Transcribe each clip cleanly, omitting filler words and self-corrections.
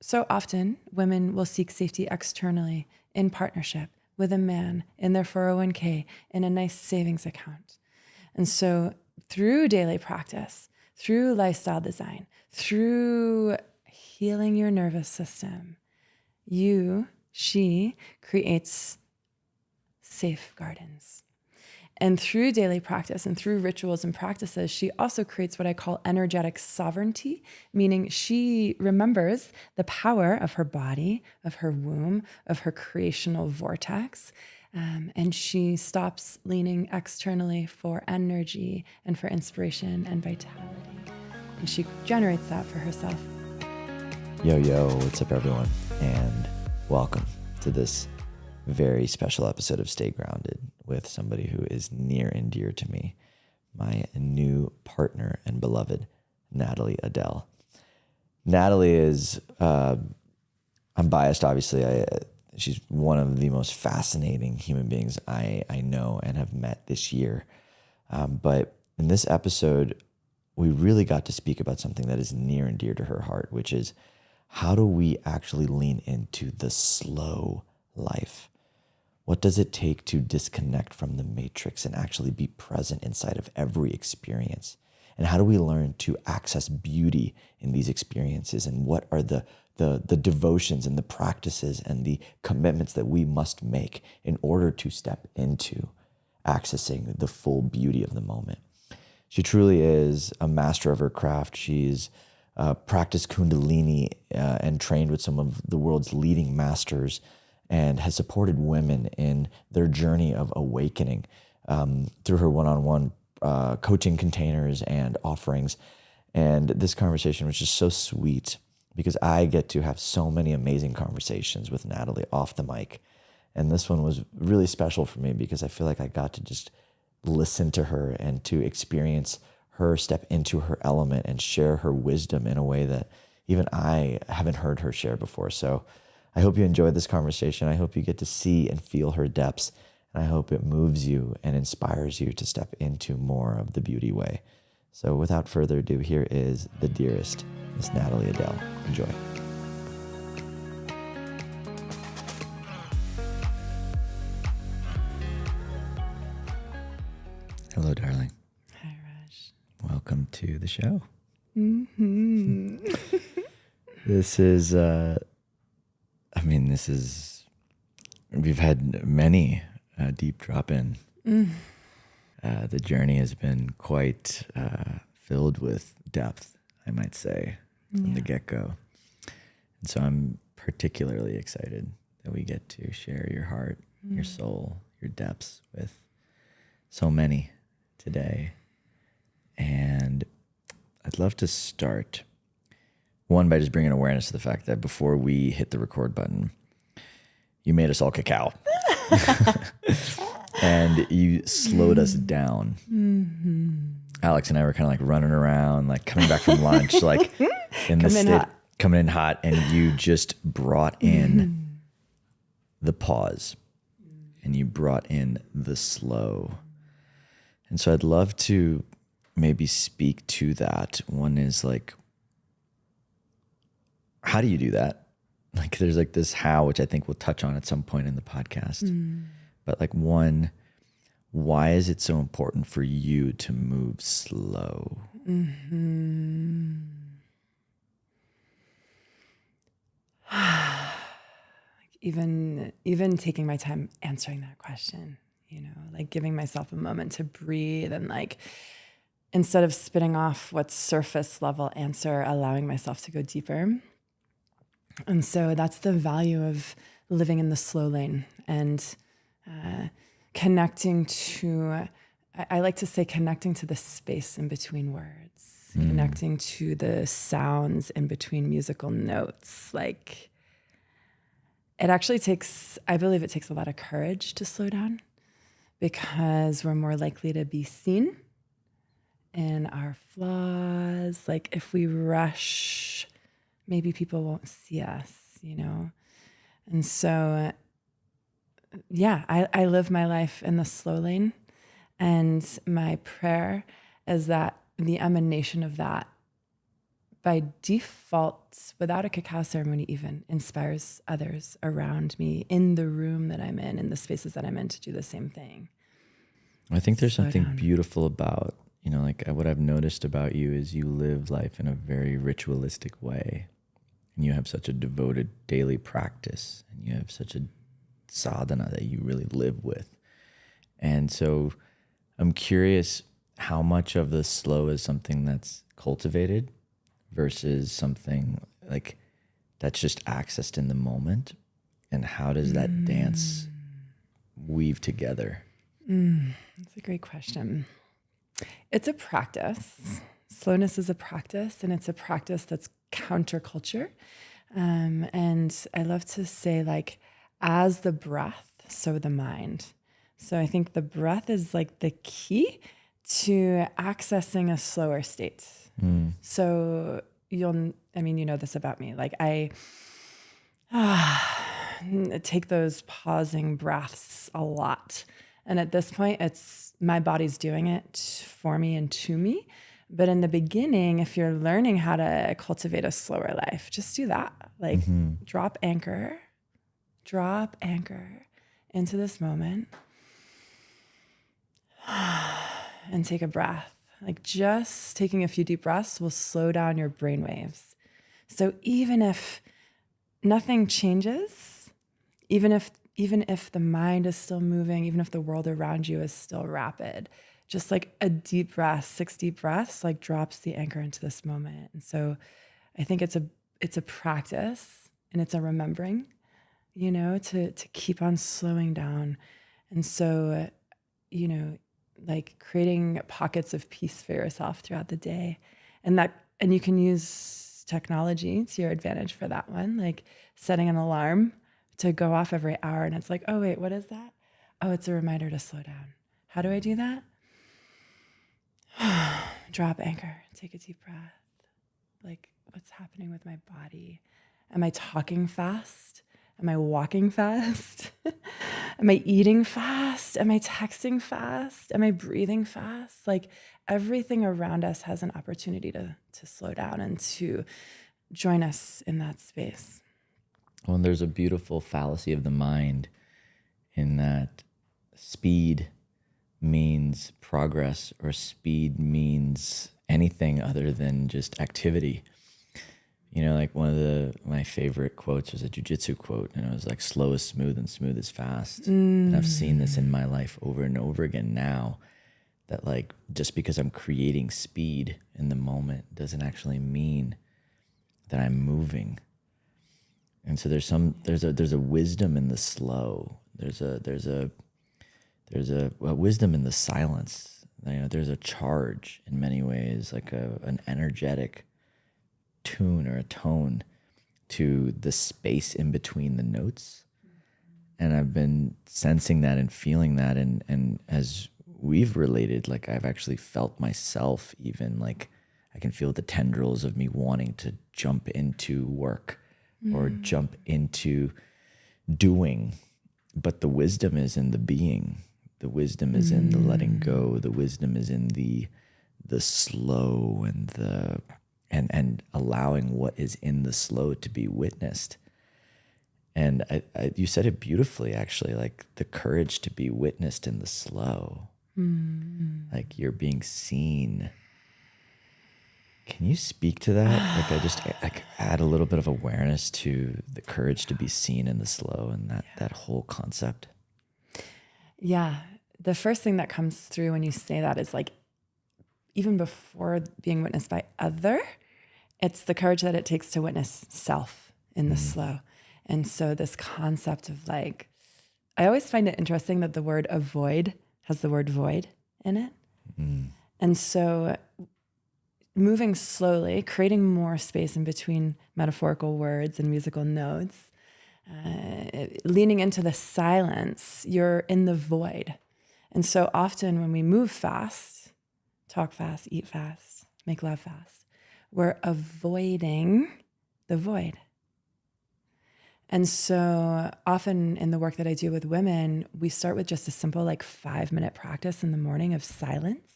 so often women will seek safety externally in partnership with a man, in their 401k, in a nice savings account. And so through daily practice, through lifestyle design, through healing your nervous system, she creates safe gardens. And through daily practice and through rituals and practices, she also creates what I call energetic sovereignty, meaning she remembers the power of her body, of her womb, of her creational vortex. And she stops leaning externally for energy and for inspiration and vitality. And she generates that for herself. Yo, what's up, everyone? And welcome to this very special episode of Stay Grounded with somebody who is near and dear to me, my new partner and beloved, Natalie Adele. Natalie is, I'm biased, obviously. She's one of the most fascinating human beings I know and have met this year. But in this episode, we really got to speak about something that is near and dear to her heart, which is how do we actually lean into the slow life? What does it take to disconnect from the matrix and actually be present inside of every experience? And how do we learn to access beauty in these experiences? And what are the devotions and the practices and the commitments that we must make in order to step into accessing the full beauty of the moment? She truly is a master of her craft. She's practiced Kundalini and trained with some of the world's leading masters, and has supported women in their journey of awakening through her one-on-one coaching containers and offerings. And this conversation was just so sweet because I get to have so many amazing conversations with Natalie off the mic. And this one was really special for me because I feel like I got to just listen to her and to experience her step into her element and share her wisdom in a way that even I haven't heard her share before. So I hope you enjoyed this conversation. I hope you get to see and feel her depths. And I hope it moves you and inspires you to step into more of the beauty way. So without further ado, here is the dearest, Miss Natalie Adele. Enjoy. Hello, darling. Hi, Raj. Welcome to the show. Mm-hmm. This is, we've had many deep drop-in. The journey has been quite filled with depth, I might say, from the get-go. And so I'm particularly excited that we get to share your heart, your soul, your depths with so many today. And I'd love to start, one, by just bringing awareness to the fact that before we hit the record button, you made us all cacao. And you slowed us down. Mm-hmm. Alex and I were kind of like running around, like coming back from lunch, like in the state, coming in hot, and you just brought in the pause and you brought in the slow. And so I'd love to maybe speak to that. One is like, how do you do that? Like there's like this how, which I think we'll touch on at some point in the podcast. But like one, why is it so important for you to move slow? Mm-hmm. Even taking my time answering that question, like giving myself a moment to breathe and like, instead of spitting off what's surface level answer, allowing myself to go deeper. And so that's the value of living in the slow lane and connecting to, I like to say connecting to the space in between words, connecting to the sounds in between musical notes. Like it actually takes, I believe it takes a lot of courage to slow down because we're more likely to be seen in our flaws. Like if we rush, maybe people won't see us, And so, I live my life in the slow lane. And my prayer is that the emanation of that by default, without a cacao ceremony even, inspires others around me in the room that I'm in the spaces that I'm in to do the same thing. I think there's Slow something down. beautiful about, like what I've noticed about you is you live life in a very ritualistic way. And you have such a devoted daily practice, and you have such a sadhana that you really live with. And so I'm curious how much of the slow is something that's cultivated versus something like that's just accessed in the moment. And how does that dance weave together? That's a great question. It's a practice. Slowness is a practice, and it's a practice that's counterculture. And I love to say, like, as the breath, so the mind. So I think the breath is like the key to accessing a slower state. So you know this about me. Like I take those pausing breaths a lot. And at this point, it's my body's doing it for me and to me. But in the beginning, if you're learning how to cultivate a slower life, just do that. Like drop anchor into this moment and take a breath. Like just taking a few deep breaths will slow down your brain waves. So even if nothing changes, even if the mind is still moving, even if the world around you is still rapid, just like a deep breath, 6 deep breaths, like drops the anchor into this moment. And so I think it's a practice, and it's a remembering, to keep on slowing down. And so, like creating pockets of peace for yourself throughout the day. And you can use technology to your advantage for that one, like setting an alarm to go off every hour. And it's like, oh wait, what is that? Oh, it's a reminder to slow down. How do I do that? Drop anchor, take a deep breath. Like, what's happening with my body? Am I talking fast? Am I walking fast? Am I eating fast? Am I texting fast? Am I breathing fast? Like everything around us has an opportunity to slow down and to join us in that space. Well, and there's a beautiful fallacy of the mind in that speed means progress, or speed means anything other than just activity. Like one of my favorite quotes was a jujitsu quote, and it was like, slow is smooth and smooth is fast. And I've seen this in my life over and over again now, that like just because I'm creating speed in the moment doesn't actually mean that I'm moving. And so there's a wisdom in the slow. There's a wisdom in the silence. There's a charge in many ways, like an energetic tune or a tone to the space in between the notes. And I've been sensing that and feeling that. And as we've related, like I've actually felt myself, even like I can feel the tendrils of me wanting to jump into work or jump into doing. But the wisdom is in the being. The wisdom is in the letting go. The wisdom is in the slow and allowing what is in the slow to be witnessed. And you said it beautifully, actually, like the courage to be witnessed in the slow. Like you're being seen. Can you speak to that? Like add a little bit of awareness to the courage to be seen in the slow and that whole concept. Yeah. The first thing that comes through when you say that is like, even before being witnessed by other, it's the courage that it takes to witness self in the slow. And so this concept of like, I always find it interesting that the word avoid has the word void in it. And so moving slowly, creating more space in between metaphorical words and musical notes, leaning into the silence, you're in the void. And so often when we move fast, talk fast, eat fast, make love fast, we're avoiding the void. And so often in the work that I do with women, we start with just a simple like 5-minute practice in the morning of silence,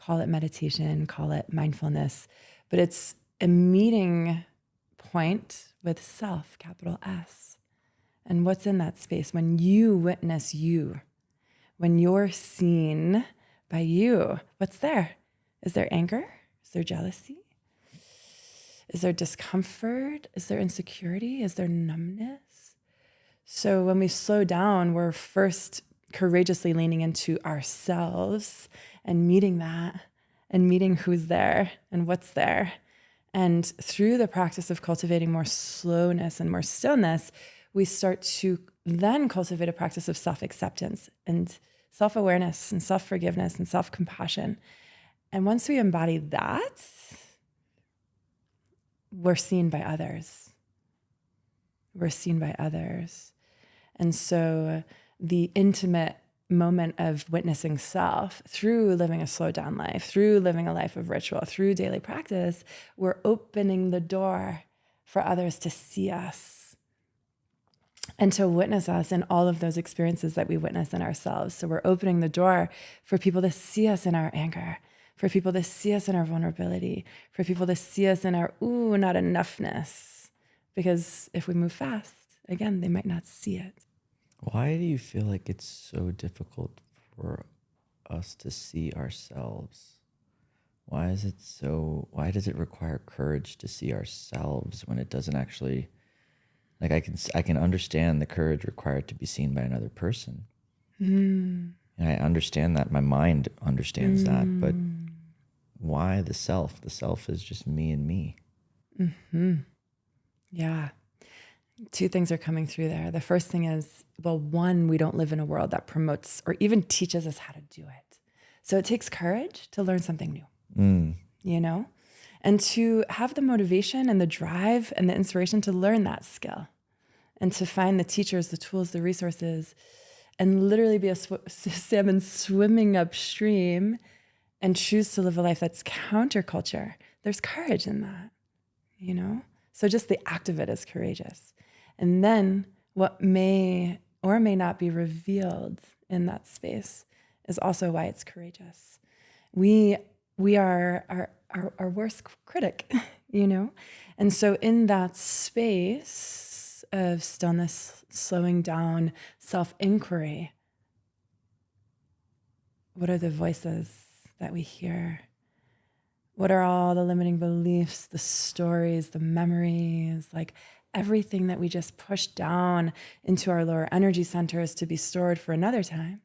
call it meditation, call it mindfulness, but it's a meeting point with self, capital S. And what's in that space when you witness you, when you're seen by you, what's there? Is there anger? Is there jealousy? Is there discomfort? Is there insecurity? Is there numbness? So when we slow down, we're first courageously leaning into ourselves and meeting that and meeting who's there and what's there. And through the practice of cultivating more slowness and more stillness, we start to then cultivate a practice of self-acceptance and self-awareness and self-forgiveness and self-compassion. And once we embody that, we're seen by others. We're seen by others. And so the intimate moment of witnessing self through living a slowed down life, through living a life of ritual, through daily practice, we're opening the door for others to see us and to witness us in all of those experiences that we witness in ourselves. So we're opening the door for people to see us in our anger, for people to see us in our vulnerability, for people to see us in our, ooh, not enoughness. Because if we move fast, again, they might not see it. Why do you feel like it's so difficult for us to see ourselves? Why does it require courage to see ourselves when it doesn't actually, like I can understand the courage required to be seen by another person. And I understand that, my mind understands that, but why the self? The self is just me and me. Yeah. Two things are coming through there. The first thing is, well, one, we don't live in a world that promotes or even teaches us how to do it. So it takes courage to learn something new, you know, and to have the motivation and the drive and the inspiration to learn that skill and to find the teachers, the tools, the resources, and literally be a salmon swimming upstream and choose to live a life that's counterculture. There's courage in that, you know? So just the act of it is courageous. And then what may or may not be revealed in that space is also why it's courageous. We are our worst critic, you know? And so in that space of stillness, slowing down, self-inquiry, what are the voices that we hear? What are all the limiting beliefs, the stories, the memories, like everything that we just push down into our lower energy centers to be stored for another time?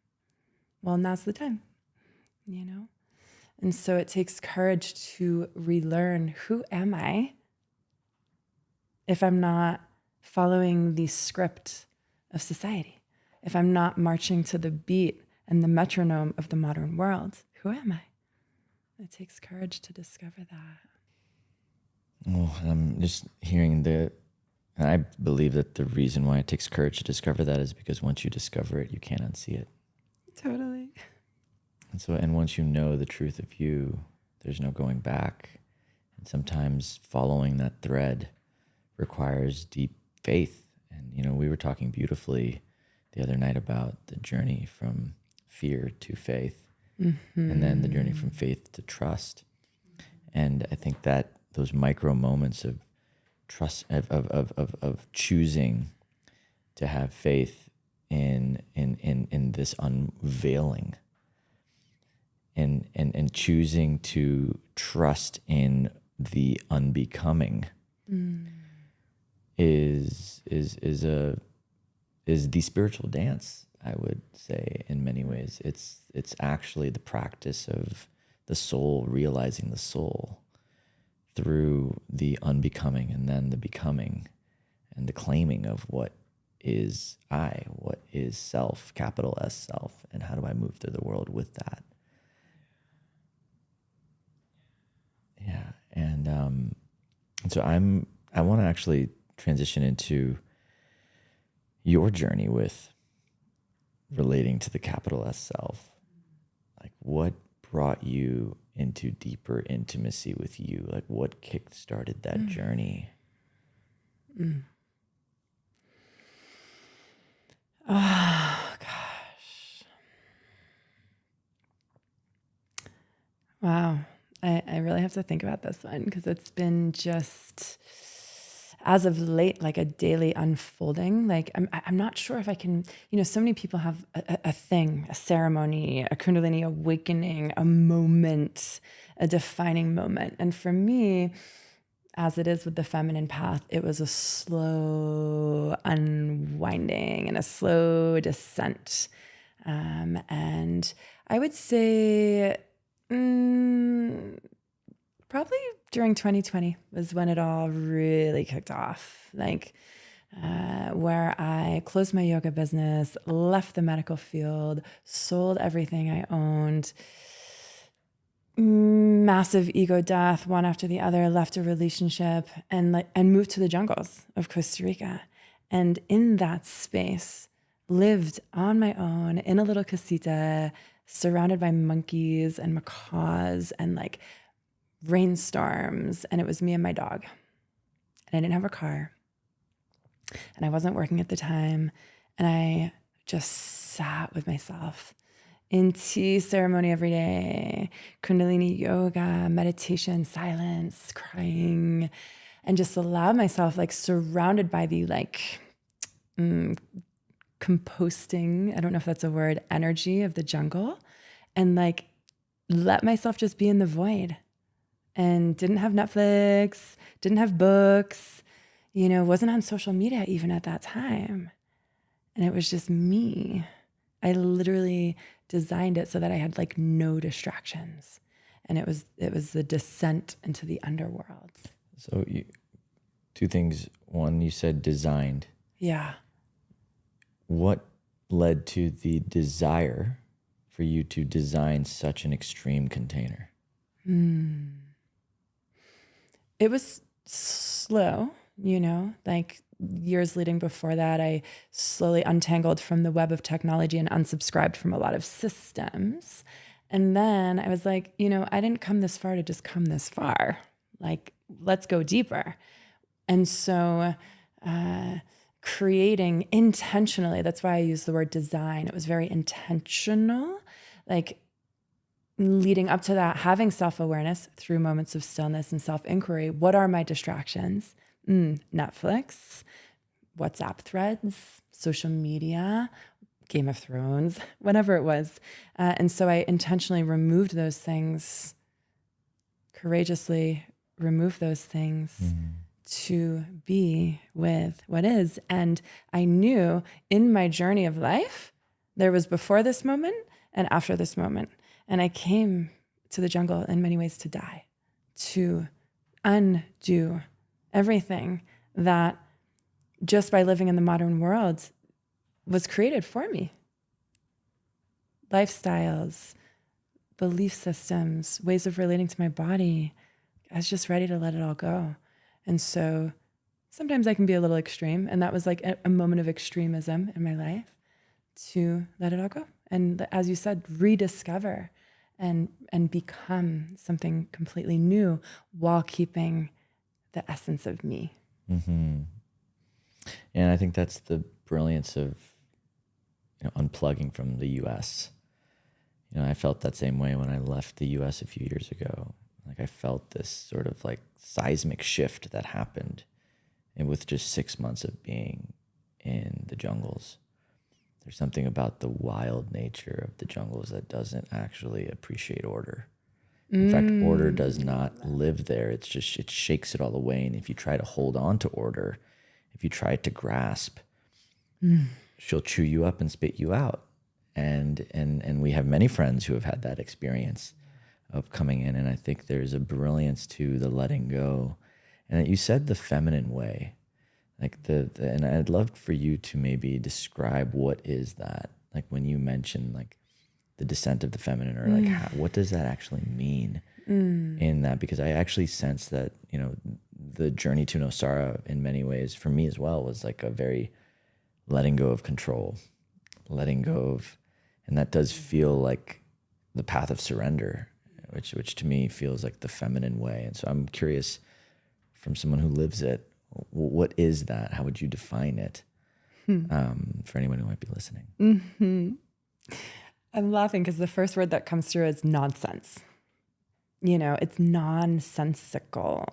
Well, now's the time, you know? And so it takes courage to relearn, who am I if I'm not following the script of society? If I'm not marching to the beat and the metronome of the modern world, who am I? It takes courage to discover that. Well, I'm just hearing I believe that the reason why it takes courage to discover that is because once you discover it, you can't unsee it. Totally. And once you know the truth of you, there's no going back. And sometimes following that thread requires deep faith. And, you know, we were talking beautifully the other night about the journey from fear to faith, and then the journey from faith to trust. And I think that those micro moments of trust, of choosing to have faith in this unveiling, and choosing to trust in the unbecoming, is the spiritual dance, I would say. In many ways, it's actually the practice of the soul realizing the soul through the unbecoming, and then the becoming, and the claiming of what is I, what is self, capital S self, and how do I move through the world with that. Yeah. And so I want to actually transition into your journey with relating to the capital S self. Like, what brought you into deeper intimacy with you? Like, what kick-started that journey? Oh, gosh. Wow. I really have to think about this one because it's been just as of late, like a daily unfolding. Like I'm not sure if I can, so many people have a thing, a ceremony, a Kundalini awakening, a moment, a defining moment. And for me, as it is with the feminine path, it was a slow unwinding and a slow descent. And I would say, probably during 2020 was when it all really kicked off. Like, where I closed my yoga business, left the medical field, sold everything I owned, massive ego death, one after the other, left a relationship and moved to the jungles of Costa Rica. And in that space, lived on my own in a little casita, surrounded by monkeys and macaws and like rainstorms. And it was me and my dog. And I didn't have a car. And I wasn't working at the time. And I just sat with myself in tea ceremony every day, Kundalini yoga, meditation, silence, crying, and just allowed myself like surrounded by the like composting, I don't know if that's a word, energy of the jungle, and like let myself just be in the void. And didn't have Netflix, didn't have books, wasn't on social media even at that time. And it was just me. I literally designed it so that I had like no distractions. And it was the descent into the underworld. So two things. One, you said designed. Yeah. What led to the desire for you to design such an extreme container? It was slow, like years leading before that, I slowly untangled from the web of technology and unsubscribed from a lot of systems. And then I was like, I didn't come this far to just come this far. Like, let's go deeper. And so creating intentionally, that's why I use the word design. It was very intentional, like leading up to that, having self-awareness through moments of stillness and self-inquiry. What are my distractions? Netflix, WhatsApp threads, social media, Game of Thrones, whatever it was. And so I intentionally removed those things, courageously removed those things to be with what is. And I knew in my journey of life, there was before this moment and after this moment. And I came to the jungle in many ways to die, to undo everything that just by living in the modern world was created for me. Lifestyles, belief systems, ways of relating to my body. I was just ready to let it all go. And so sometimes I can be a little extreme. And that was like a moment of extremism in my life, to let it all go. And as you said, rediscover and become something completely new while keeping the essence of me. Mm-hmm. And I think that's the brilliance of unplugging from the U.S. I felt that same way when I left the U.S. a few years ago. Like I felt this sort of like seismic shift that happened, and with just 6 months of being in the jungles. There's something about the wild nature of the jungles that doesn't actually appreciate order. In fact, order does not live there. It shakes it all away. And if you try to hold on to order, if you try to grasp, she'll chew you up and spit you out. And we have many friends who have had that experience of coming in. And I think there's a brilliance to the letting go. And you said the feminine way. Like and I'd love for you to maybe describe what is that? Like when you mention like the descent of the feminine, or like what does that actually mean in that? Because I actually sense that, the journey to Nosara in many ways for me as well was like a very letting go of control, letting go of, and that does feel like the path of surrender, which to me feels like the feminine way. And so I'm curious, from someone who lives it, what is that? How would you define it for anyone who might be listening? Mm-hmm. I'm laughing because the first word that comes through is nonsense. It's nonsensical.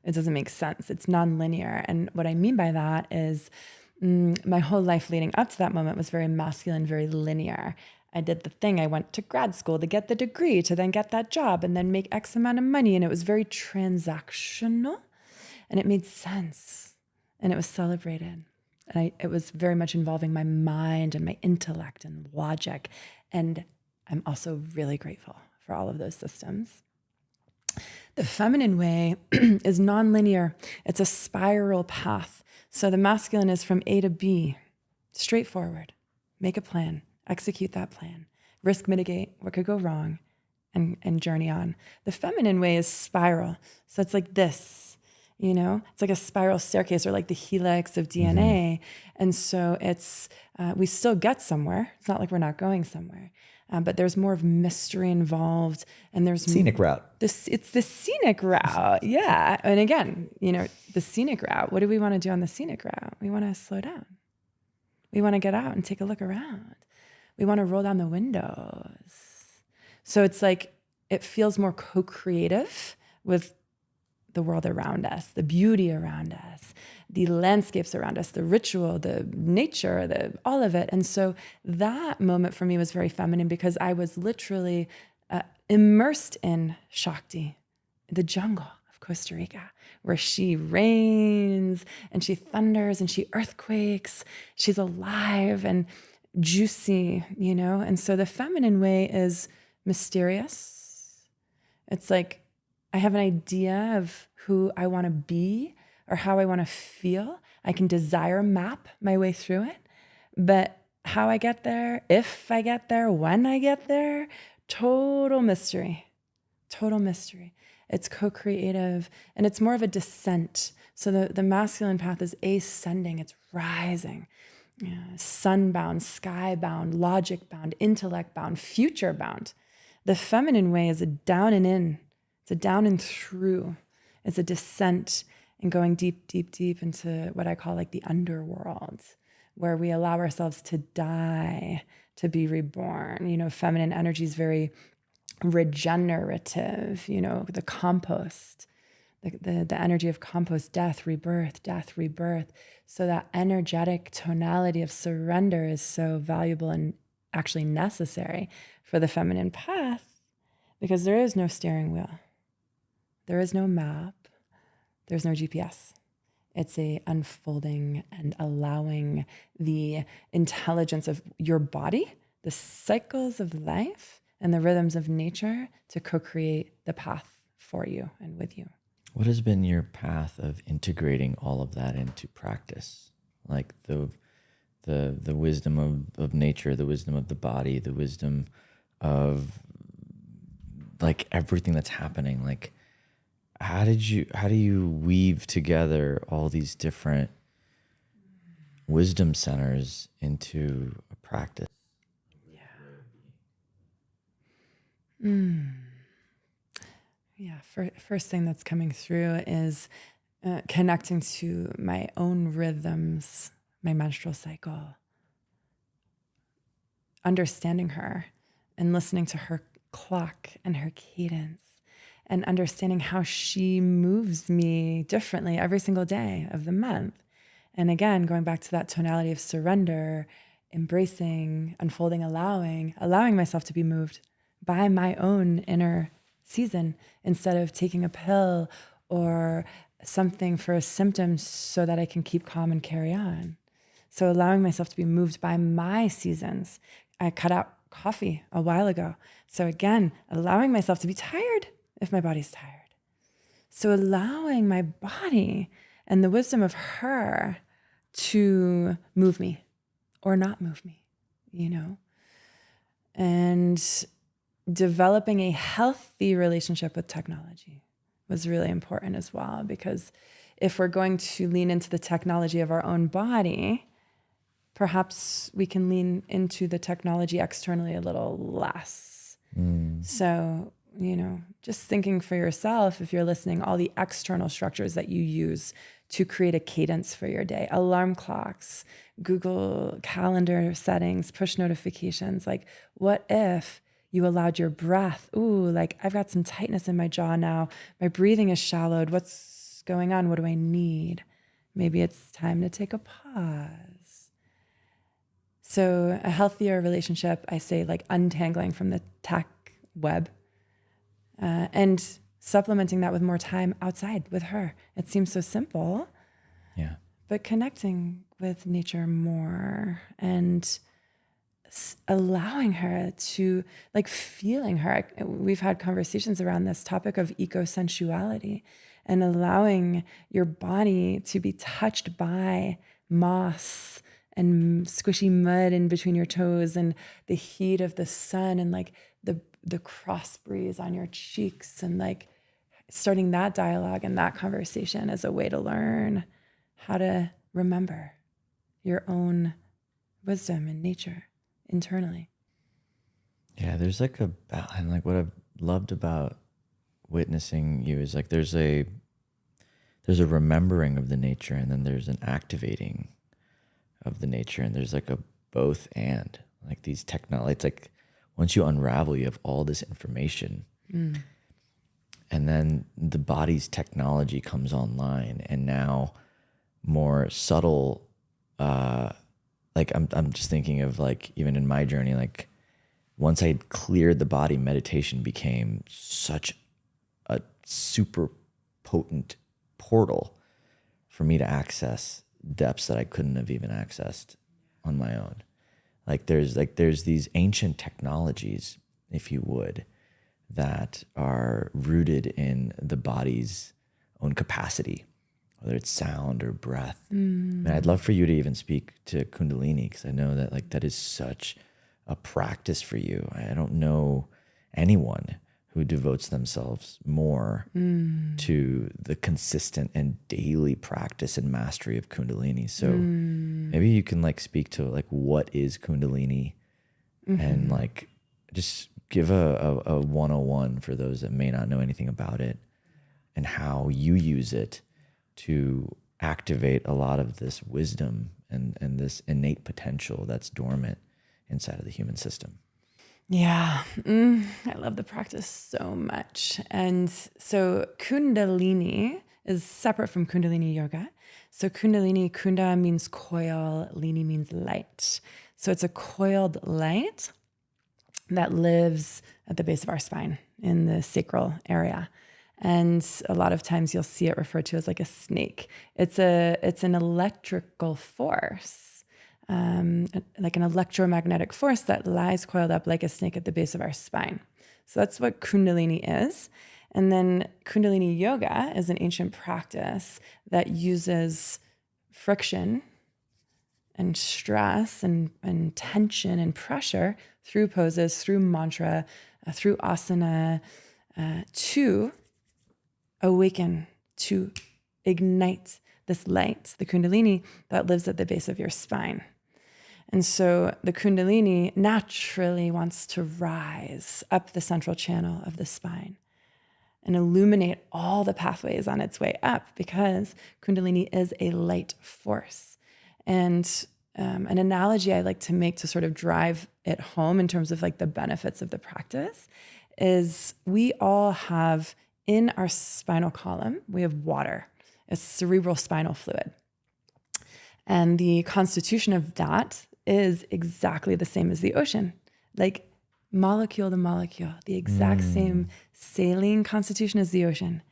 It doesn't make sense. It's nonlinear. And what I mean by that is my whole life leading up to that moment was very masculine, very linear. I did the thing. I went to grad school to get the degree, to then get that job and then make X amount of money. And it was very transactional and it made sense and it was celebrated. And it was very much involving my mind and my intellect and logic. And I'm also really grateful for all of those systems. The feminine way is nonlinear. It's a spiral path. So the masculine is from A to B, straightforward. Make a plan, execute that plan, risk mitigate what could go wrong, and journey on. The feminine way is spiral. So it's like this, it's like a spiral staircase or like the helix of DNA. And so it's, we still get somewhere. It's not like we're not going somewhere. But there's more of mystery involved, and there's scenic route. It's the scenic route, yeah. And again, the scenic route. What do we want to do on the scenic route? We want to slow down. We want to get out and take a look around. We want to roll down the windows. So it's like it feels more co-creative with the world around us, the beauty around us, the landscapes around us, the ritual, the nature, all of it. And so that moment for me was very feminine because I was literally immersed in Shakti, the jungle of Costa Rica, where she reigns and she thunders and she earthquakes. She's alive and juicy, And so the feminine way is mysterious. It's like I have an idea of who I want to be or how I want to feel. I can desire map my way through it, but how I get there, if I get there, when I get there, total mystery, total mystery. It's co-creative and it's more of a descent. So the masculine path is ascending, it's rising, sunbound, skybound, logic-bound, intellect-bound, future-bound. The feminine way is a down and in. It's a down and through. It's a descent and going deep, deep, deep into what I call like the underworld, where we allow ourselves to die, to be reborn. Feminine energy is very regenerative, the compost, the energy of compost, death, rebirth, death, rebirth. So that energetic tonality of surrender is so valuable and actually necessary for the feminine path because there is no steering wheel. There is no map. There's no GPS. It's a unfolding and allowing the intelligence of your body, the cycles of life, and the rhythms of nature to co-create the path for you and with you. What has been your path of integrating all of that into practice? Like the wisdom of nature, the wisdom of the body, the wisdom of like everything that's happening. Like how do you weave together all these different wisdom centers into a practice? Yeah. First thing that's coming through is connecting to my own rhythms, my menstrual cycle, understanding her and listening to her clock and her cadence and understanding how she moves me differently every single day of the month. And again, going back to that tonality of surrender, embracing, unfolding, allowing myself to be moved by my own inner season instead of taking a pill or something for a symptom so that I can keep calm and carry on. So allowing myself to be moved by my seasons. I cut out coffee a while ago. So again, allowing myself to be tired if my body's tired. So allowing my body and the wisdom of her to move me or not move me, and developing a healthy relationship with technology was really important as well, because if we're going to lean into the technology of our own body, perhaps we can lean into the technology externally a little less. So, just thinking for yourself, if you're listening, all the external structures that you use to create a cadence for your day, alarm clocks, Google Calendar settings, push notifications, like what if You allowed your breath. Ooh, like I've got some tightness in my jaw now. My breathing is shallowed. What's going on? What do I need? Maybe it's time to take a pause. So a healthier relationship, I say, like untangling from the tech web and supplementing that with more time outside with her. It seems so simple. Yeah. But connecting with nature more and allowing her to, like, feeling her. We've had conversations around this topic of eco-sensuality and allowing your body to be touched by moss and squishy mud in between your toes and the heat of the sun and like the cross breeze on your cheeks, and like starting that dialogue and that conversation as a way to learn how to remember your own wisdom in nature internally. Yeah, there's like and like what I've loved about witnessing you is like there's a remembering of the nature, and then there's an activating of the nature, and there's like a both and like these technology. It's like once you unravel, you have all this information, and then the body's technology comes online, and now more subtle. Like I'm just thinking of like even in my journey, like once I cleared the body, meditation became such a super potent portal for me to access depths that I couldn't have even accessed on my own. Like there's these ancient technologies, if you would, that are rooted in the body's own capacity, whether it's sound or breath. And I'd love for you to even speak to Kundalini, because I know that like that is such a practice for you. I don't know anyone who devotes themselves more to the consistent and daily practice and mastery of Kundalini. So maybe you can like speak to like what is Kundalini, and like just give a 101 for those that may not know anything about it, and how you use it to activate a lot of this wisdom and this innate potential that's dormant inside of the human system. Yeah, I love the practice so much. And so Kundalini is separate from Kundalini yoga. So Kundalini, Kunda means coil, Lini means light. So it's a coiled light that lives at the base of our spine in the sacral area. And a lot of times you'll see it referred to as like a snake. It's an electrical force, like an electromagnetic force that lies coiled up like a snake at the base of our spine. So that's what Kundalini is. And then Kundalini yoga is an ancient practice that uses friction and stress and tension and pressure through poses, through mantra, through asana, to awaken, to ignite this light, the Kundalini that lives at the base of your spine. And so the Kundalini naturally wants to rise up the central channel of the spine and illuminate all the pathways on its way up, because Kundalini is a light force. And an analogy I like to make to sort of drive it home in terms of like the benefits of the practice is we all have in our spinal column, we have water. It's cerebral spinal fluid. And the constitution of that is exactly the same as the ocean, like molecule to molecule, the exact same saline constitution as the ocean.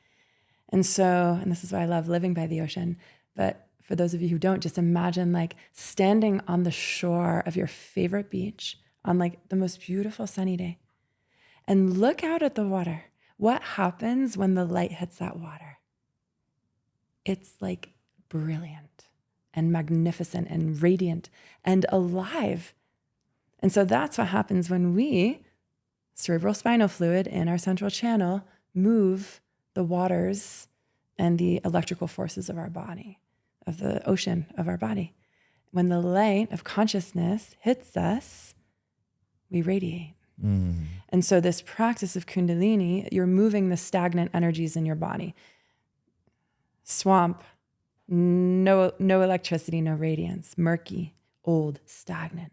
And so, and this is why I love living by the ocean, but for those of you who don't, just imagine like standing on the shore of your favorite beach on like the most beautiful sunny day and look out at the water. What happens when the light hits that water? It's like brilliant and magnificent and radiant and alive. And so that's what happens when we, cerebral spinal fluid in our central channel, move the waters and the electrical forces of our body, of the ocean of our body. When the light of consciousness hits us, we radiate. And so this practice of Kundalini, you're moving the stagnant energies in your body. Swamp, no electricity, no radiance, murky, old, stagnant.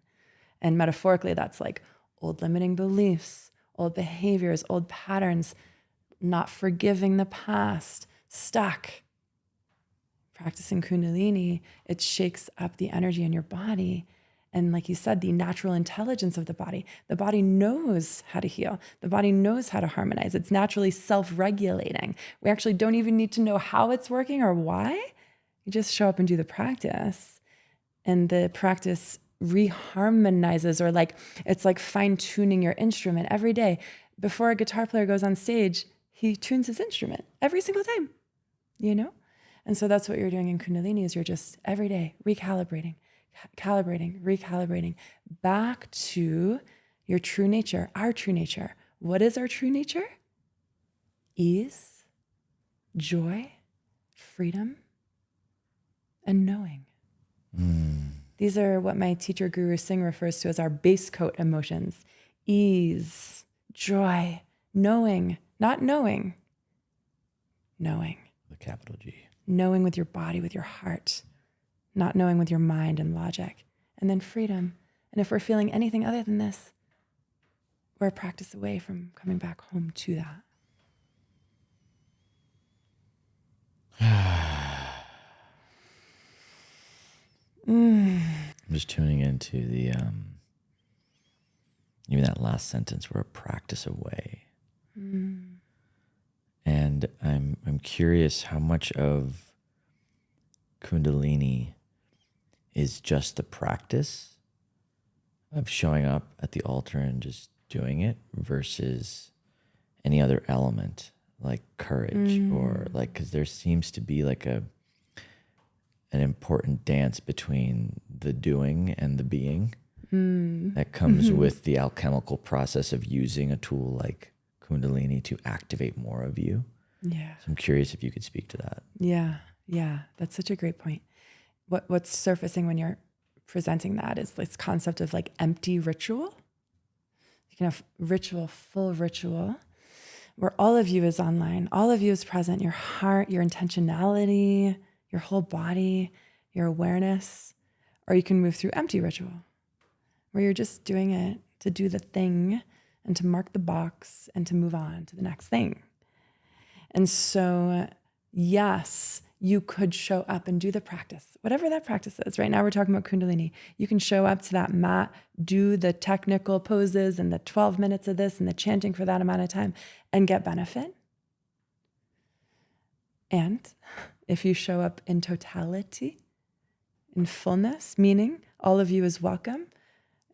And metaphorically, that's like old limiting beliefs, old behaviors, old patterns, not forgiving the past, stuck. Practicing Kundalini, it shakes up the energy in your body. And like you said, the natural intelligence of the body knows how to heal. The body knows how to harmonize. It's naturally self-regulating. We actually don't even need to know how it's working or why. You just show up and do the practice. And the practice reharmonizes, or like, it's like fine-tuning your instrument every day. Before a guitar player goes on stage, he tunes his instrument every single time, you know? And so that's what you're doing in Kundalini, is you're just every day recalibrating, recalibrating back to your true nature, our true nature. What is our true nature? Ease, joy, freedom, and knowing. These are what my teacher Guru Singh refers to as our base coat emotions. Ease, joy, knowing, not knowing, knowing. The capital G. Knowing with your body, with your heart, not knowing with your mind and logic. And then freedom. And if we're feeling anything other than this, we're a practice away from coming back home to that. I'm just tuning into the even that last sentence, we're a practice away. And I'm curious how much of Kundalini is just the practice of showing up at the altar and just doing it versus any other element like courage or like, because there seems to be like an important dance between the doing and the being that comes with the alchemical process of using a tool like Kundalini to activate more of you. Yeah. So I'm curious if you could speak to that. Yeah. That's such a great point. What's surfacing when you're presenting that is this concept of like empty ritual. You can have ritual, full ritual, where all of you is online, all of you is present, your heart, your intentionality, your whole body, your awareness. Or you can move through empty ritual, where you're just doing it to do the thing and to mark the box and to move on to the next thing. And so, yes, you could show up and do the practice, whatever that practice is. Right now we're talking about Kundalini. You can show up to that mat, do the technical poses and the 12 minutes of this and the chanting for that amount of time and get benefit. And if you show up in totality, in fullness, meaning all of you is welcome.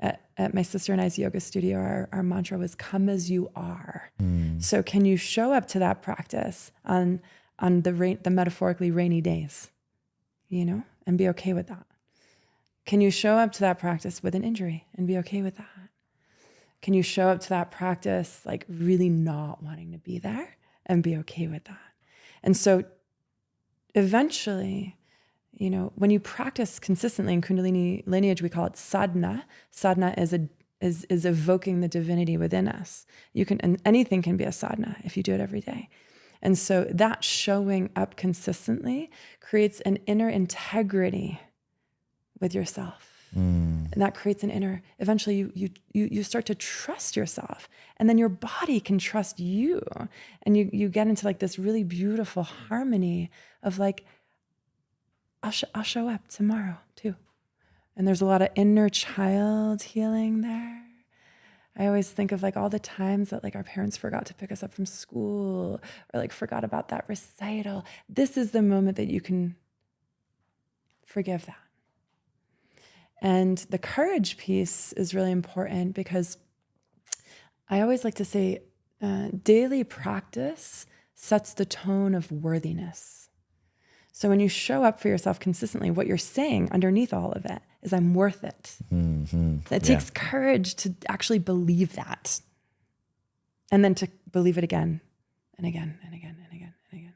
At my sister and I's yoga studio, our mantra was "Come as you are." So, can you show up to that practice on the metaphorically rainy days, and be okay with that? Can you show up to that practice with an injury and be okay with that? Can you show up to that practice like really not wanting to be there and be okay with that? And so, eventually, when you practice consistently in Kundalini lineage, we call it sadhana. Sadhana is evoking the divinity within us. And anything can be a sadhana if you do it every day. And so that showing up consistently creates an inner integrity with yourself. And that creates an inner, eventually you start to trust yourself, and then your body can trust you. And you get into like this really beautiful harmony of like, I'll show up tomorrow too. And there's a lot of inner child healing there. I always think of like all the times that like our parents forgot to pick us up from school or like forgot about that recital. This is the moment that you can forgive that. And the courage piece is really important because I always like to say daily practice sets the tone of worthiness. So when you show up for yourself consistently, what you're saying underneath all of it is I'm worth it. It takes courage to actually believe that. And then to believe it again and again and again and again and again.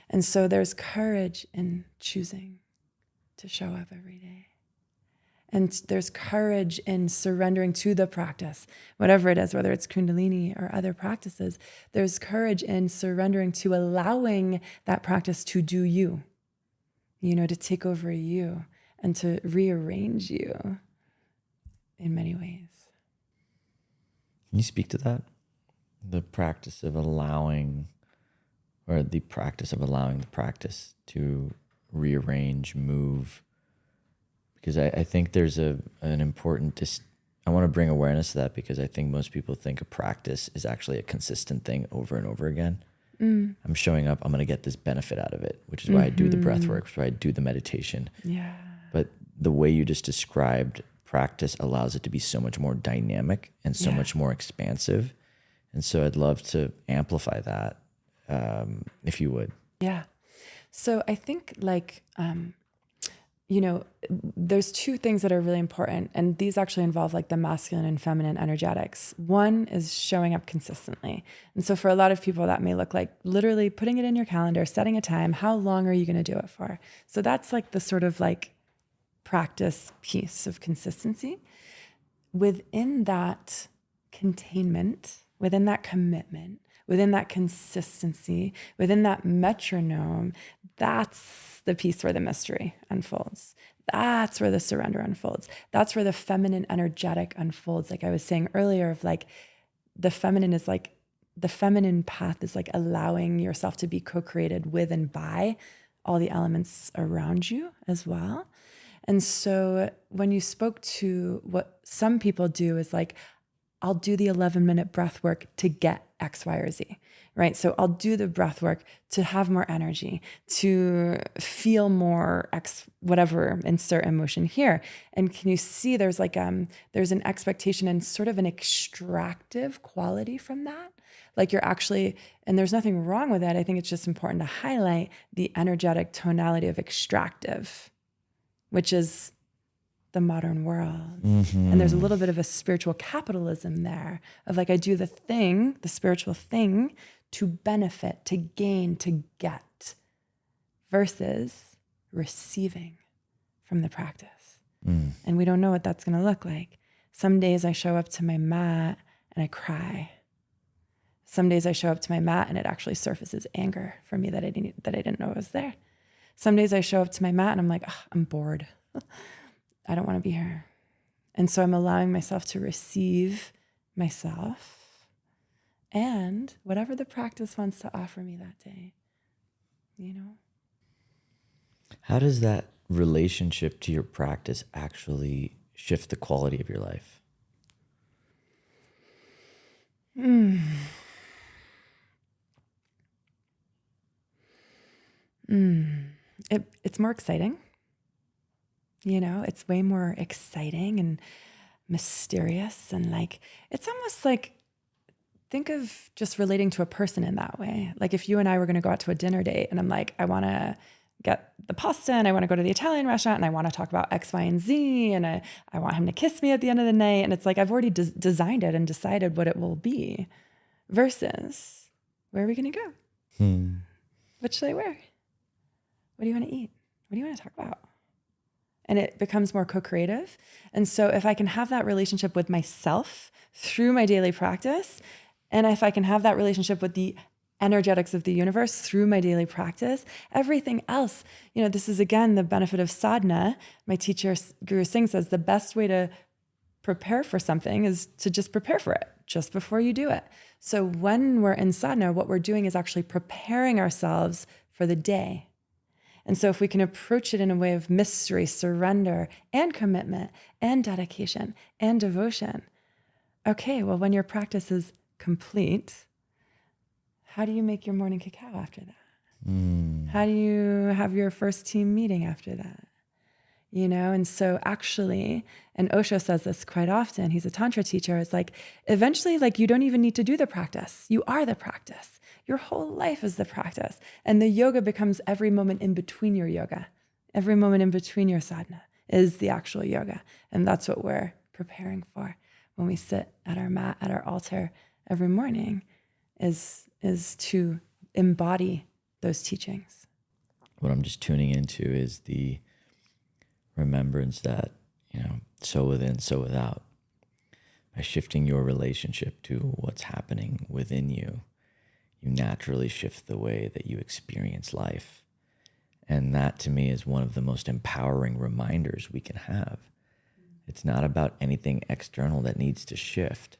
And so there's courage in choosing to show up every day. And there's courage in surrendering to the practice, whatever it is, whether it's Kundalini or other practices. There's courage in surrendering to allowing that practice to do you, to take over you and to rearrange you in many ways. Can you speak to that? the practice of allowing, or the practice of allowing the practice to rearrange, move. Because I think there's an important, I want to bring awareness to that, because I think most people think a practice is actually a consistent thing over and over again. I'm showing up, I'm going to get this benefit out of it, which is why I do the breath work, which is why I do the meditation. Yeah. But the way you just described practice allows it to be so much more dynamic and so much more expansive. And so I'd love to amplify that, if you would. Yeah. So I think there's two things that are really important, and these actually involve like the masculine and feminine energetics. One is showing up consistently. And so for a lot of people, that may look like literally putting it in your calendar, setting a time. How long are you going to do it for? So that's like the sort of like practice piece of consistency. Within that containment, within that commitment, within that consistency, within that metronome, that's the piece where the mystery unfolds. That's where the surrender unfolds. That's where the feminine energetic unfolds. Like I was saying earlier, of like the feminine path is like allowing yourself to be co-created with and by all the elements around you as well. And so when you spoke to what some people do is like, I'll do the 11-minute breath work to get X, Y, or Z, right? So I'll do the breath work to have more energy, to feel more X, whatever, insert emotion here. And can you see there's like, there's an expectation and sort of an extractive quality from that? Like you're actually, and there's nothing wrong with that. I think it's just important to highlight the energetic tonality of extractive, which is the modern world. And there's a little bit of a spiritual capitalism there of like, I do the thing, the spiritual thing to benefit, to gain, to get, versus receiving from the practice. And we don't know what that's going to look like. Some days I show up to my mat and I cry. Some days I show up to my mat and it actually surfaces anger for me that I didn't know was there. Some days I show up to my mat and I'm like, I'm bored. I don't want to be here. And so I'm allowing myself to receive myself and whatever the practice wants to offer me that day, How does that relationship to your practice actually shift the quality of your life? It's more exciting. It's way more exciting and mysterious. And like, it's almost like, think of just relating to a person in that way. Like if you and I were going to go out to a dinner date and I'm like, I want to get the pasta and I want to go to the Italian restaurant and I want to talk about X, Y, and Z. And I want him to kiss me at the end of the night. And it's like, I've already designed it and decided what it will be, versus where are we going to go? What should I wear? What do you want to eat? What do you want to talk about? And it becomes more co-creative. And so if I can have that relationship with myself through my daily practice, and if I can have that relationship with the energetics of the universe through my daily practice, everything else, this is again the benefit of sadhana. My teacher, Guru Singh, says the best way to prepare for something is to just prepare for it just before you do it. So when we're in sadhana, what we're doing is actually preparing ourselves for the day. And so if we can approach it in a way of mystery, surrender, and commitment, and dedication, and devotion, okay, well, when your practice is complete, how do you make your morning cacao after that? How do you have your first team meeting after that? And so actually, and Osho says this quite often, he's a Tantra teacher, it's like, eventually, like you don't even need to do the practice. You are the practice. Your whole life is the practice. And the yoga becomes every moment in between your yoga. Every moment in between your sadhana is the actual yoga. And that's what we're preparing for when we sit at our mat, at our altar every morning, is to embody those teachings. What I'm just tuning into is the remembrance that, so within, so without. By shifting your relationship to what's happening within you, you naturally shift the way that you experience life. And that to me is one of the most empowering reminders we can have. It's not about anything external that needs to shift,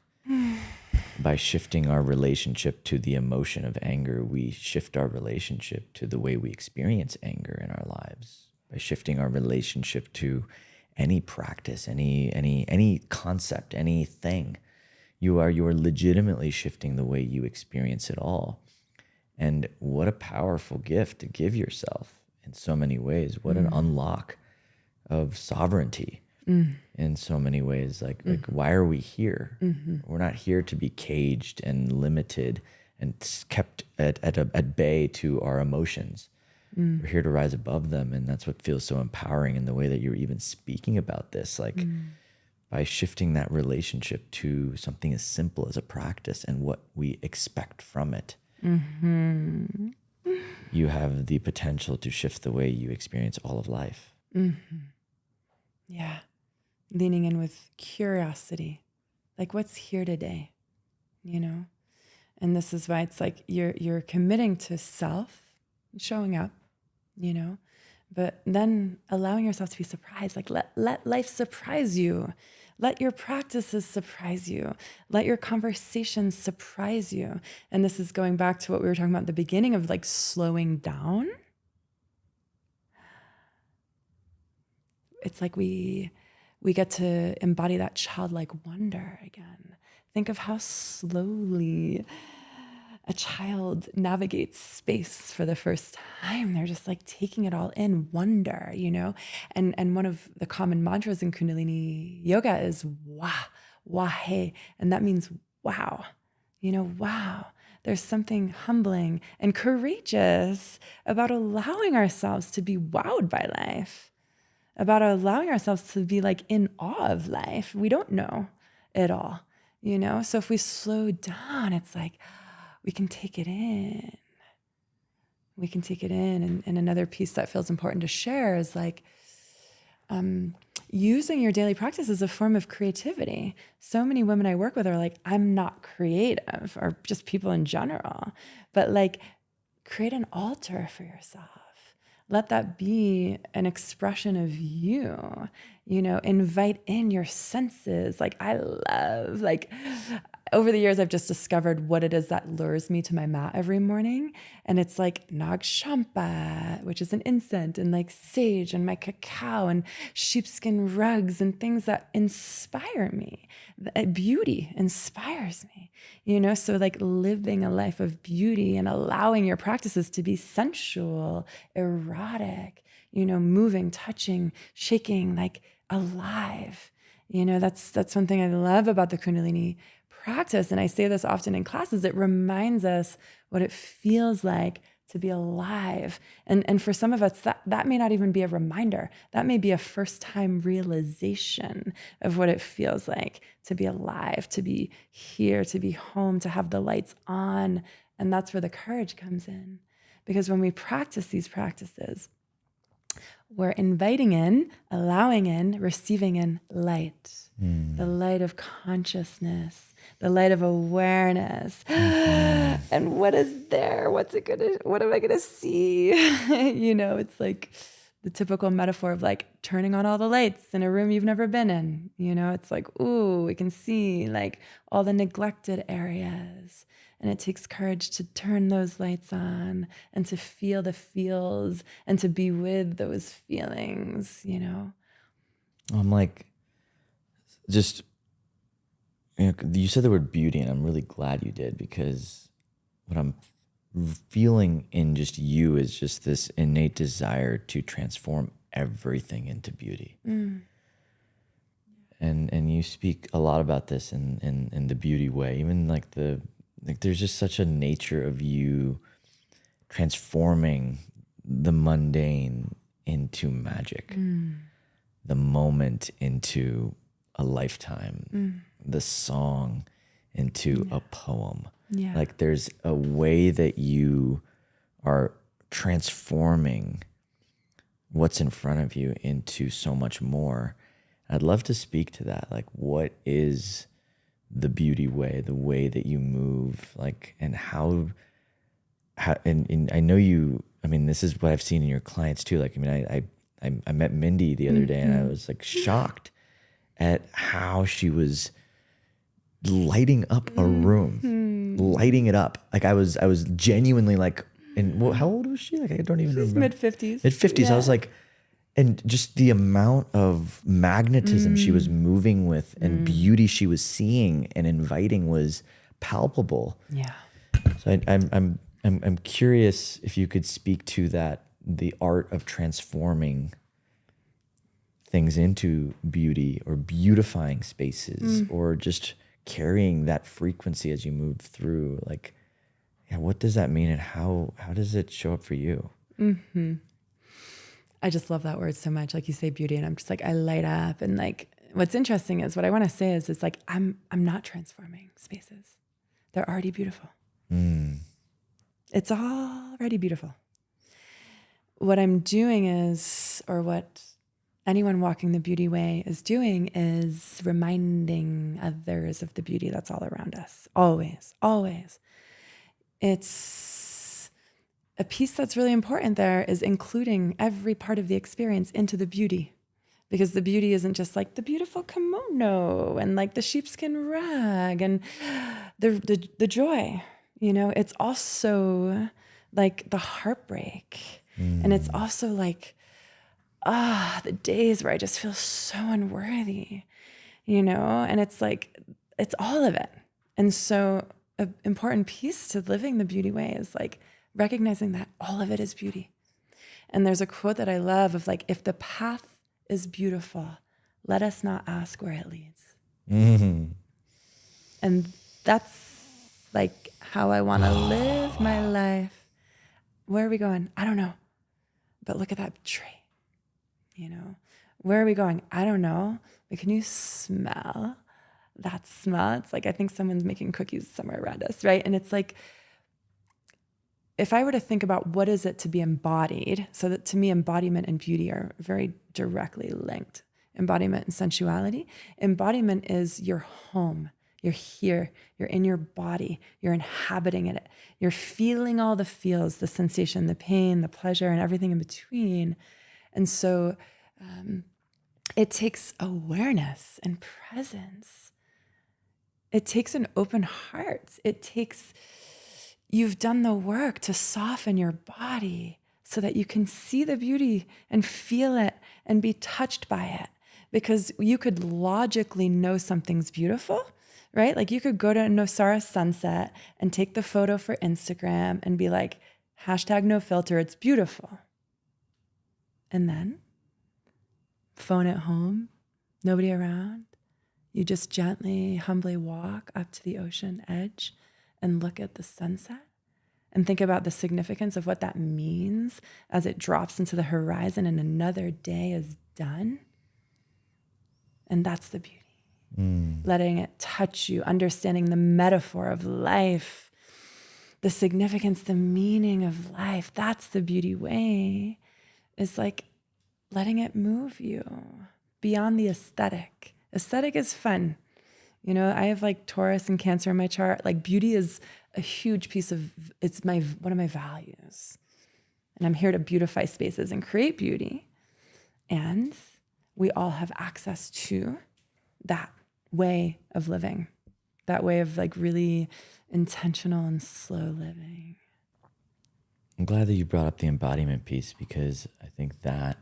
by shifting our relationship to the emotion of anger, we shift our relationship to the way we experience anger in our lives. By shifting our relationship to any practice, any concept, anything, you are legitimately shifting the way you experience it all. And what a powerful gift to give yourself in so many ways. What an unlock of sovereignty in so many ways. Like why are we here? We're not here to be caged and limited and kept at bay to our emotions. We're here to rise above them. And that's what feels so empowering in the way that you're even speaking about this. Like by shifting that relationship to something as simple as a practice and what we expect from it. You have the potential to shift the way you experience all of life. Yeah. Leaning in with curiosity. Like what's here today, you know? And this is why it's like you're committing to self, showing up, you know, but then allowing yourself to be surprised. Like let life surprise you. Let your practices surprise you. Let your conversations surprise you. And this is going back to what we were talking about at the beginning of like slowing down. It's like we get to embody that childlike wonder again. Think of how slowly a child navigates space for the first time. They're just like taking it all in, wonder, you know? And one of the common mantras in Kundalini yoga is wa he. And that means wow, you know, wow. There's something humbling and courageous about allowing ourselves to be wowed by life, about allowing ourselves to be like in awe of life. We don't know it all, you know? So if we slow down, it's like, we can take it in. We can take it in. And another piece that feels important to share is like using your daily practice as a form of creativity. So many women I work with are like, I'm not creative, or just people in general, but like create an altar for yourself. Let that be an expression of you, you know, invite in your senses. Like I love, like over the years, I've just discovered what it is that lures me to my mat every morning. And it's like Nag Champa, which is an incense, and like sage and my cacao and sheepskin rugs and things that inspire me. Beauty inspires me, you know? So like living a life of beauty and allowing your practices to be sensual, erotic, you know, moving, touching, shaking, like alive. You know, that's one thing I love about the Kundalini practice. And I say this often in classes, it reminds us what it feels like to be alive. And for some of us, that may not even be a reminder. That may be a first-time realization of what it feels like to be alive, to be here, to be home, to have the lights on. And that's where the courage comes in. Because when we practice these practices, we're inviting in, allowing in, receiving in light, the light of consciousness, the light of awareness. And what is there? What am I gonna see? You know, it's like the typical metaphor of like turning on all the lights in a room you've never been in. You know, it's like, ooh, we can see like all the neglected areas. And it takes courage to turn those lights on and to feel the feels and to be with those feelings, you know? I'm like, just, you know, you said the word beauty, and I'm really glad you did, because what I'm feeling in just you is just this innate desire to transform everything into beauty. And you speak a lot about this in the beauty way, even like there's just such a nature of you transforming the mundane into magic, the moment into a lifetime, the song into a poem. Yeah. Like there's a way that you are transforming what's in front of you into so much more. I'd love to speak to that. Like, what is the beauty way, the way that you move, like, and how and I know you, I mean, this is what I've seen in your clients too. Like, I mean, I met Mindy the other day, and I was like shocked at how she was lighting up a room, lighting it up. Like I was genuinely like, and how old was she? Like I don't even remember. Mid-50s. Mid-50s. I was like, and just the amount of magnetism she was moving with and beauty she was seeing and inviting was palpable. Yeah. So I'm curious if you could speak to that, the art of transforming things into beauty or beautifying spaces or just carrying that frequency as you move through. Like, yeah, what does that mean and how does it show up for you? I just love that word so much. Like you say beauty and I'm just like, I light up. And like, what's interesting is what I want to say is it's like, I'm not transforming spaces. They're already beautiful. It's already beautiful. What I'm doing is, or what anyone walking the beauty way is doing, is reminding others of the beauty that's all around us. Always, always. It's a piece that's really important there is including every part of the experience into the beauty. Because the beauty isn't just like the beautiful kimono and like the sheepskin rug and the joy, you know, it's also like the heartbreak. And it's also like, the days where I just feel so unworthy, you know, and it's like, it's all of it. And so an important piece to living the beauty way is like recognizing that all of it is beauty. And there's a quote that I love of like, if the path is beautiful, let us not ask where it leads. And that's like how I want to live my life. Where are we going? I don't know. But look at that tree. You know, where are we going? I don't know. But can you smell that smell? It's like, I think someone's making cookies somewhere around us, right? And it's like, if I were to think about what is it to be embodied, so that to me, embodiment and beauty are very directly linked. Embodiment and sensuality. Embodiment is your home. You're here. You're in your body. You're inhabiting it. You're feeling all the feels, the sensation, the pain, the pleasure, and everything in between. And so it takes awareness and presence. It takes an open heart. It takes, you've done the work to soften your body so that you can see the beauty and feel it and be touched by it. Because you could logically know something's beautiful, right? Like you could go to a Nosara sunset and take the photo for Instagram and be like, #NoFilter, it's beautiful. And then phone at home, nobody around. You just gently, humbly walk up to the ocean edge and look at the sunset and think about the significance of what that means as it drops into the horizon and another day is done. And that's the beauty. Letting it touch you, understanding the metaphor of life, the significance, the meaning of life. That's the beauty way. It's like letting it move you beyond the aesthetic. Aesthetic is fun. You know, I have like Taurus and Cancer in my chart. Like beauty is a huge piece of, it's one of my values. And I'm here to beautify spaces and create beauty. And we all have access to that way of living, that way of like really intentional and slow living. I'm glad that you brought up the embodiment piece because I think that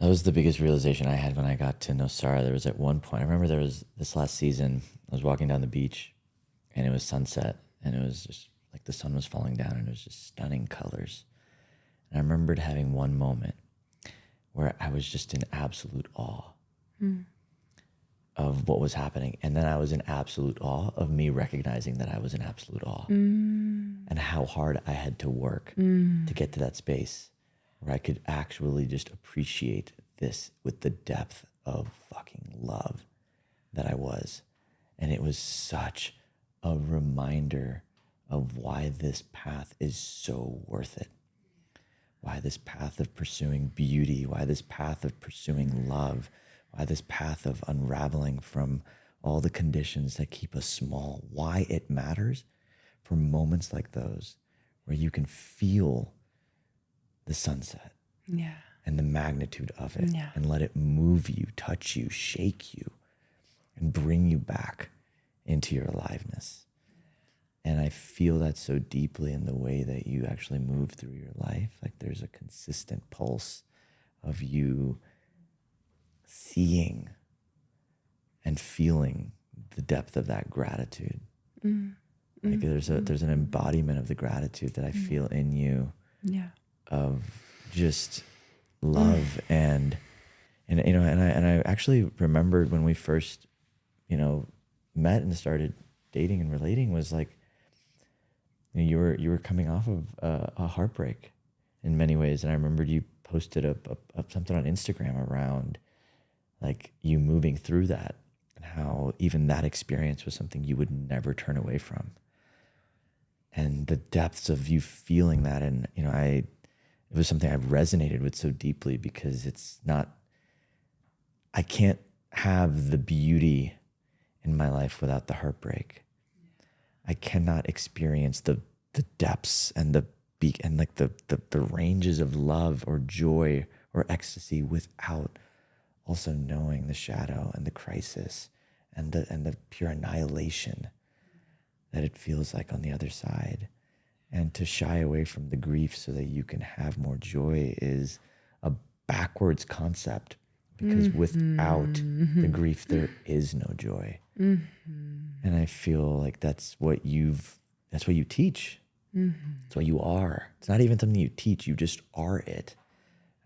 was the biggest realization I had when I got to Nosara. There was at one point, I remember there was this last season, I was walking down the beach and it was sunset and it was just like the sun was falling down and it was just stunning colors. And I remembered having one moment where I was just in absolute awe of what was happening. And then I was in absolute awe of me recognizing that I was in absolute awe and how hard I had to work to get to that space where I could actually just appreciate this with the depth of fucking love that I was. And it was such a reminder of why this path is so worth it. Why this path of pursuing beauty, why this path of pursuing love, why this path of unraveling from all the conditions that keep us small, why it matters for moments like those where you can feel the sunset and the magnitude of it and let it move you, touch you, shake you, and bring you back into your aliveness. And I feel that so deeply in the way that you actually move through your life. Like there's a consistent pulse of you seeing and feeling the depth of that gratitude. Like there's an embodiment of the gratitude that I feel in you, of just love and I actually remembered when we first, met and started dating and relating, was like, you were coming off of a heartbreak in many ways, and I remembered you posted up something on Instagram around like you moving through that, and how even that experience was something you would never turn away from, and the depths of you feeling that. And it was something I resonated with so deeply, because I can't have the beauty in my life without the heartbreak. I cannot experience the depths and the ranges of love or joy or ecstasy without also knowing the shadow and the crisis and the pure annihilation that it feels like on the other side. And to shy away from the grief so that you can have more joy is a backwards concept, because without the grief, there is no joy. And I feel like that's what you teach. It's what you are. It's not even something you teach. You just are it.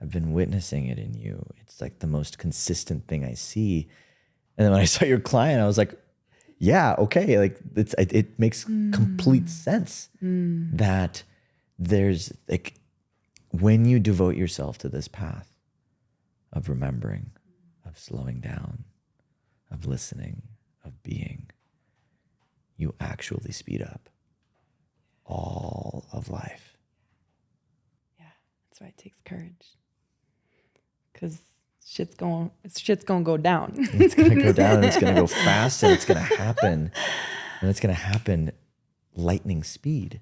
I've been witnessing it in you. It's like the most consistent thing I see. And then when I saw your client, I was like, yeah, okay. Like it makes complete sense that there's like, when you devote yourself to this path of remembering, of slowing down, of listening, of being, you actually speed up all of life. Yeah, that's why it takes courage. Because shit's gonna go down. It's gonna go down, and it's gonna go fast, and it's gonna happen. And it's gonna happen lightning speed.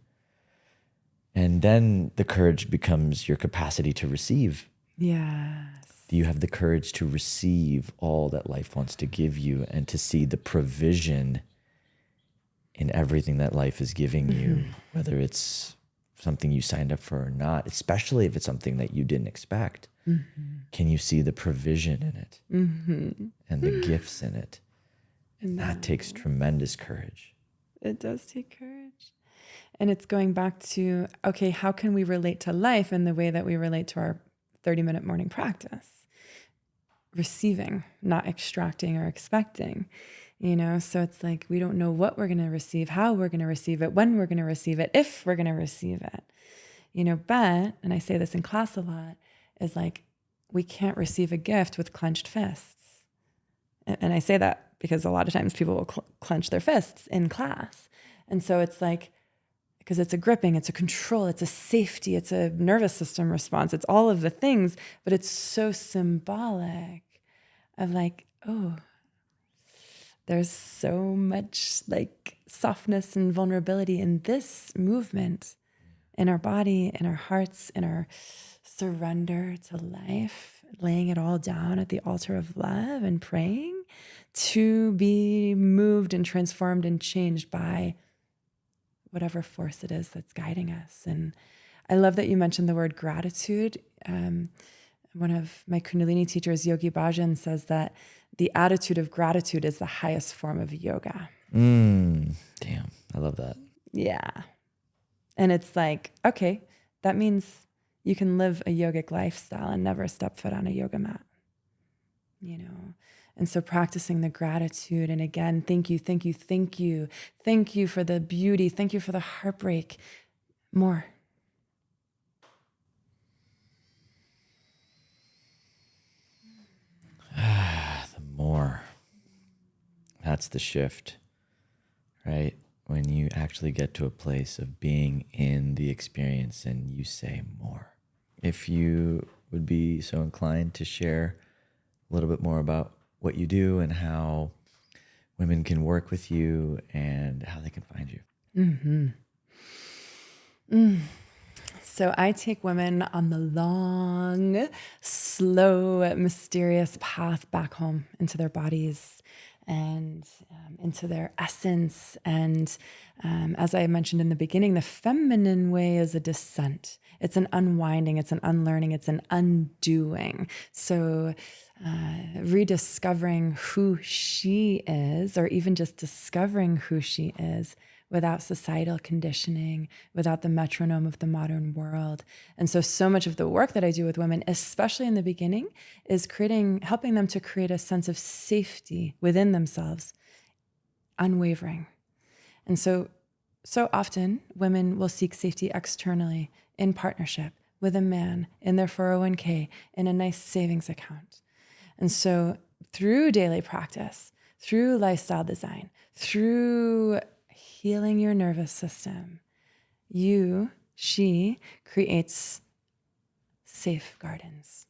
And then the courage becomes your capacity to receive. Yes. Do you have the courage to receive all that life wants to give you, and to see the provision in everything that life is giving you, whether it's something you signed up for or not, especially if it's something that you didn't expect? Can you see the provision in it and the gifts in it? And that takes tremendous courage. It does take courage. And it's going back to, okay, how can we relate to life in the way that we relate to our 30-minute morning practice? Receiving, not extracting or expecting. So it's like, we don't know what we're going to receive, how we're going to receive it, when we're going to receive it, if we're going to receive it. But, and I say this in class a lot, is like, we can't receive a gift with clenched fists. And I say that because a lot of times people will clench their fists in class. And so it's like, because it's a gripping, it's a control, it's a safety, it's a nervous system response, it's all of the things, but it's so symbolic of like, oh, there's so much like softness and vulnerability in this movement, in our body, in our hearts, in our surrender to life, laying it all down at the altar of love and praying to be moved and transformed and changed by whatever force it is that's guiding us. And I love that you mentioned the word gratitude. One of my Kundalini teachers, Yogi Bhajan, says that the attitude of gratitude is the highest form of yoga. Damn, I love that. Yeah. And it's like, okay, that means you can live a yogic lifestyle and never step foot on a yoga mat, And so practicing the gratitude, and again, thank you, thank you, thank you. Thank you for the beauty. Thank you for the heartbreak. More. The more. That's the shift, right? When you actually get to a place of being in the experience and you say more. If you would be so inclined to share a little bit more about what you do and how women can work with you and how they can find you. So I take women on the long, slow, mysterious path back home into their bodies. and into their essence. And as I mentioned in the beginning, the feminine way is a descent. It's an unwinding, it's an unlearning, it's an undoing. So rediscovering who she is, or even just discovering who she is without societal conditioning, without the metronome of the modern world. And so much of the work that I do with women, especially in the beginning, is helping them to create a sense of safety within themselves, unwavering. And so often women will seek safety externally in partnership with a man, in their 401k, in a nice savings account. And so through daily practice, through lifestyle design, through healing your nervous system, she creates safe gardens.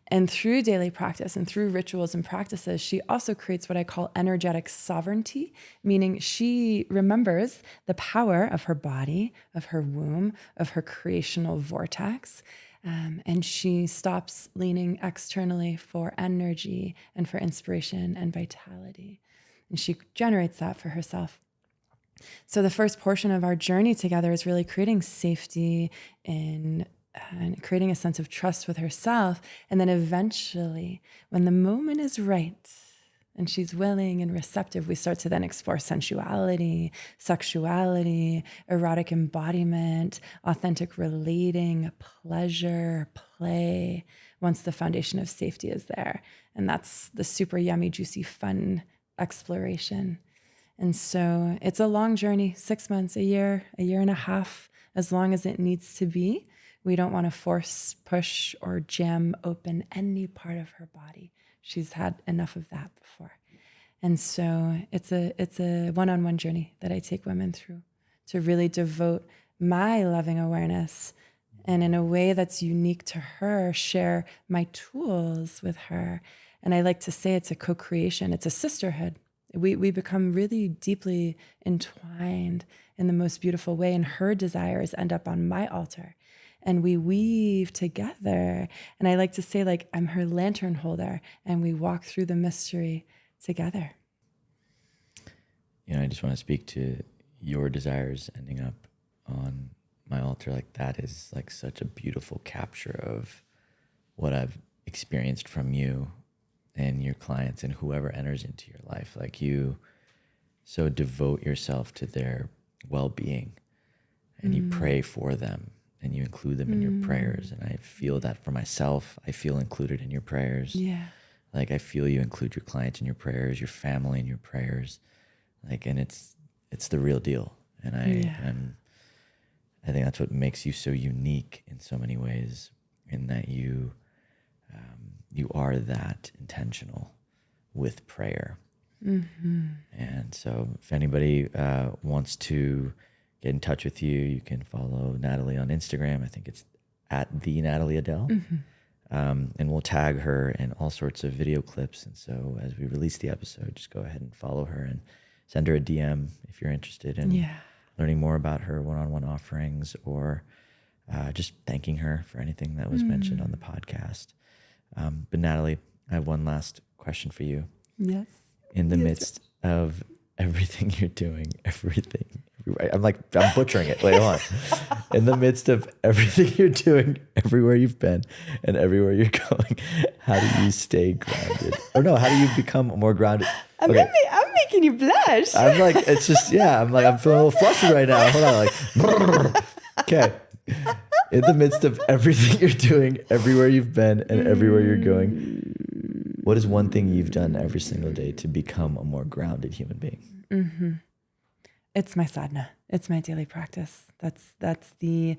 And through daily practice and through rituals and practices, she also creates what I call energetic sovereignty, meaning she remembers the power of her body, of her womb, of her creational vortex. And she stops leaning externally for energy and for inspiration and vitality. And she generates that for herself. So the first portion of our journey together is really creating safety and creating a sense of trust with herself. And then eventually, when the moment is right and she's willing and receptive, we start to then explore sensuality, sexuality, erotic embodiment, authentic relating, pleasure, play, once the foundation of safety is there. And that's the super yummy, juicy, fun exploration. And so it's a long journey, 6 months, a year and a half, as long as it needs to be. We don't want to force, push, or jam open any part of her body. She's had enough of that before. And so it's a one-on-one journey that I take women through to really devote my loving awareness, and in a way that's unique to her, share my tools with her. And I like to say it's a co-creation. It's a sisterhood. We become really deeply entwined in the most beautiful way, and her desires end up on my altar. And we weave together. And I like to say, like, I'm her lantern holder, and we walk through the mystery together. I just want to speak to your desires ending up on my altar. Like, that is like such a beautiful capture of what I've experienced from you and your clients and whoever enters into your life. Like, you so devote yourself to their well-being, and you pray for them, and you include them in your prayers. And I feel that for myself. I feel included in your prayers. Yeah. Like, I feel you include your clients in your prayers, your family in your prayers. Like, and it's the real deal. And I think that's what makes you so unique in so many ways, in that you are that intentional with prayer. Mm-hmm. And so if anybody wants to get in touch with you, you can follow Natalie on Instagram. I think it's at the Natalie Adele. Mm-hmm. And we'll tag her in all sorts of video clips. And so as we release the episode, just go ahead and follow her and send her a DM if you're interested in learning more about her one-on-one offerings, or just thanking her for anything that was mentioned on the podcast. But Natalie, I have one last question for you. Yes. In the midst of everything you're doing, I'm butchering it. Wait, hold on. In the midst of everything you're doing, everywhere you've been and everywhere you're going, how do you stay grounded? Or no, how do you become more grounded? I'm making you blush. I'm like, it's just, I'm feeling a little flustered right now. Hold on, okay. In the midst of everything you're doing, everywhere you've been and everywhere you're going, what is one thing you've done every single day to become a more grounded human being? Mm-hmm. It's my sadhana. It's my daily practice. That's the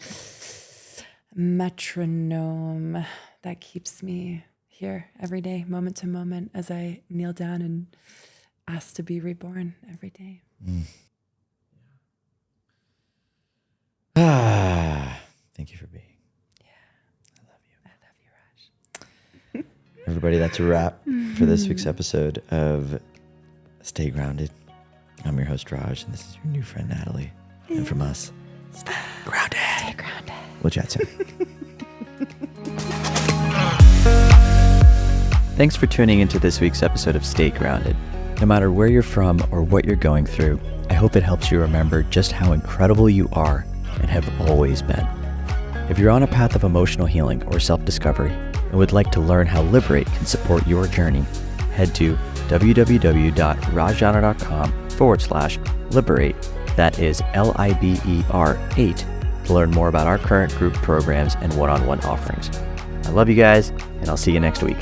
metronome that keeps me here every day, moment to moment, as I kneel down and ask to be reborn every day. Thank you for being. Yeah. I love you, Raj. Everybody, that's a wrap for this week's episode of Stay Grounded. I'm your host, Raj, and this is your new friend, Natalie. And from us, stay grounded. Stay grounded. We'll chat soon. Thanks for tuning into this week's episode of Stay Grounded. No matter where you're from or what you're going through, I hope it helps you remember just how incredible you are and have always been. If you're on a path of emotional healing or self-discovery and would like to learn how Liberate can support your journey, head to www.rajjana.com/liberate, that is LIBER8, to learn more about our current group programs and one-on-one offerings. I love you guys, and I'll see you next week.